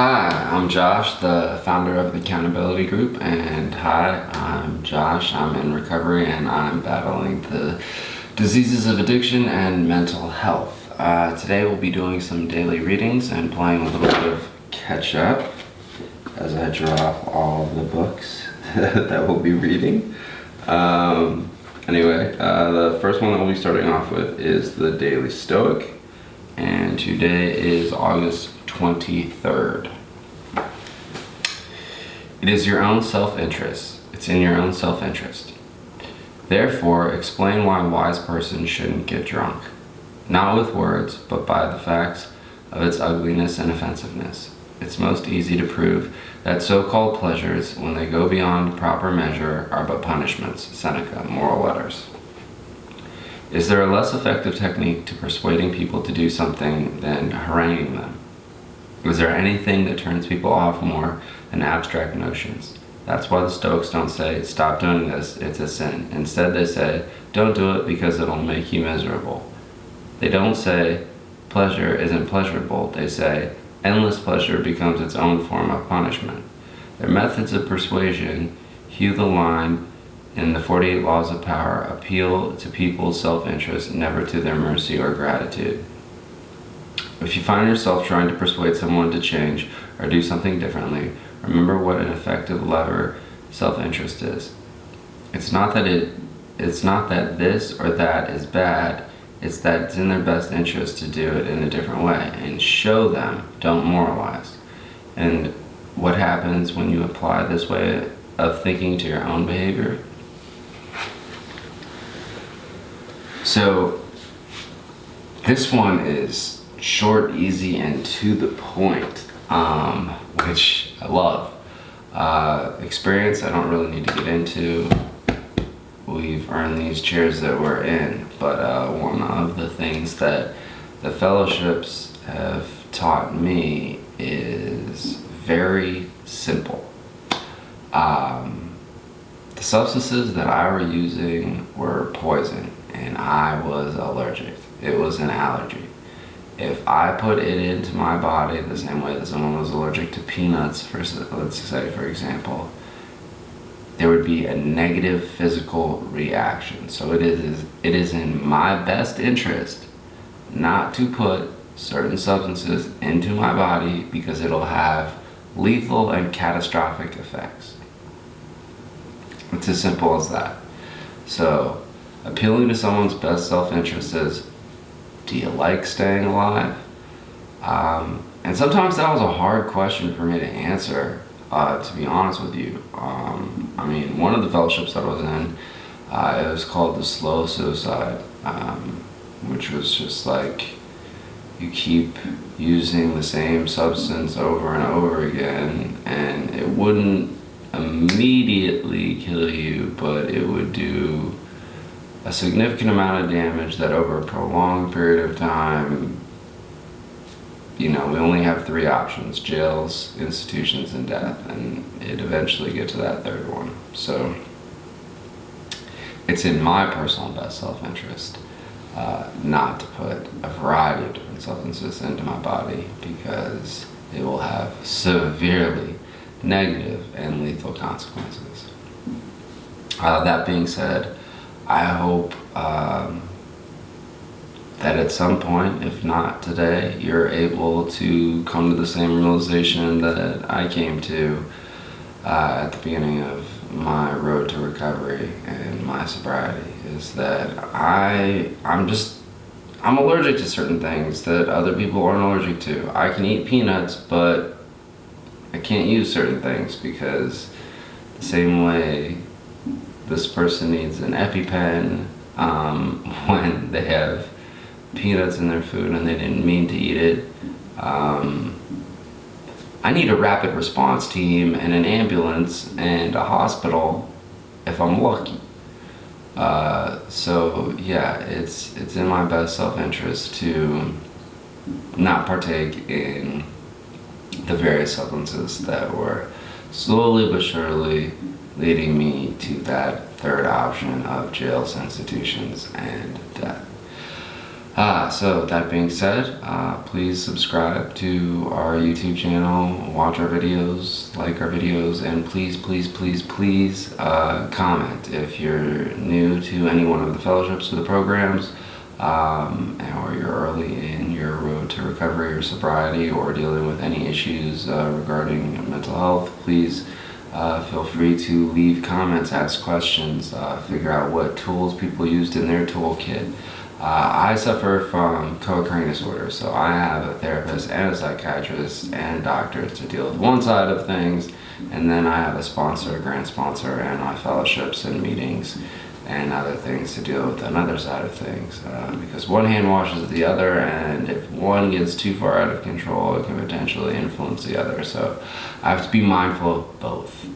Hi, I'm Josh, the founder of theaccountability.group, and hi, I'm Josh. I'm in recovery and I'm battling the diseases of addiction and mental health. Today we'll be doing some daily readings and playing a little bit of catch up as I drop all of the books that we'll be reading. Anyway, the first one that we'll be starting off with is the Daily Stoic, and today is August 23rd. It is your own self-interest. It's in your own self-interest. Therefore, explain why a wise person shouldn't get drunk, not with words, but by the facts of its ugliness and offensiveness. It's most easy to prove that so-called pleasures, when they go beyond proper measure, are but punishments. Seneca, Moral Letters. Is there a less effective technique to persuading people to do something than haranguing them? Is there anything that turns people off more than abstract notions? That's why the Stoics don't say, stop doing this, it's a sin. Instead they say, don't do it because it'll make you miserable. They don't say, pleasure isn't pleasurable. They say, endless pleasure becomes its own form of punishment. Their methods of persuasion hew the line in the 48 Laws of Power, appeal to people's self-interest, never to their mercy or gratitude. If you find yourself trying to persuade someone to change or do something differently, remember what an effective lever self-interest is. It's not that this or that is bad, it's that it's in their best interest to do it in a different way, and show them, don't moralize. And what happens when you apply this way of thinking to your own behavior? So this one is short, easy, and to the point, which I love. Experience I don't really need to get into. We've earned these chairs that we're in, but one of the things that the fellowships have taught me is very simple. The substances that I were using were poison, and I was allergic. It was an allergy. If I put it into my body the same way that someone was allergic to peanuts, let's say, for example, there would be a negative physical reaction. So it is in my best interest not to put certain substances into my body because it'll have lethal and catastrophic effects. It's as simple as that. So appealing to someone's best self-interest is, do you like staying alive? And sometimes that was a hard question for me to answer, to be honest with you. I mean, one of the fellowships that I was in, it was called the slow suicide, which was just like, you keep using the same substance over and over again, and it wouldn't immediately kill you, but it would do a significant amount of damage that over a prolonged period of time, we only have three options: jails, institutions, and death, and it eventually get to that third one. So it's in my personal best self-interest not to put a variety of different substances into my body, because it will have severely negative and lethal consequences. That being said, I hope that at some point, if not today, you're able to come to the same realization that I came to at the beginning of my road to recovery and my sobriety, is that I'm allergic to certain things that other people aren't allergic to. I can eat peanuts, but I can't use certain things, because the same way this person needs an EpiPen when they have peanuts in their food and they didn't mean to eat it. I need a rapid response team and an ambulance and a hospital if I'm lucky. So yeah, it's in my best self-interest to not partake in the various substances that were slowly but surely leading me to that third option of jails, institutions, and death. So that being said, please subscribe to our YouTube channel, watch our videos, like our videos, and please comment if you're new to any one of the fellowships or the programs, or you're early in your road to recovery or sobriety, or dealing with any issues regarding mental health. Please feel free to leave comments, ask questions, figure out what tools people used in their toolkit. I suffer from co-occurring disorders, so I have a therapist and a psychiatrist and doctors to deal with one side of things, and then I have a sponsor, a grant sponsor, and my fellowships and meetings and other things to deal with another side of things, because one hand washes the other, and if one gets too far out of control, it can potentially influence the other, so I have to be mindful of both.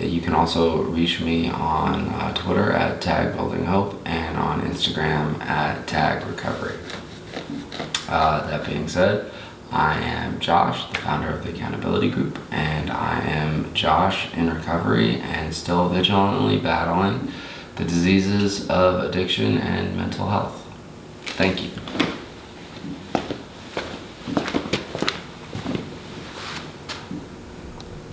You can also reach me on Twitter at @tagbuildinghope and on Instagram at @tagrecovery. That being said, I am Josh, the founder of the Accountability Group, and I am Josh in recovery and still vigilantly battling the diseases of addiction and mental health. Thank you.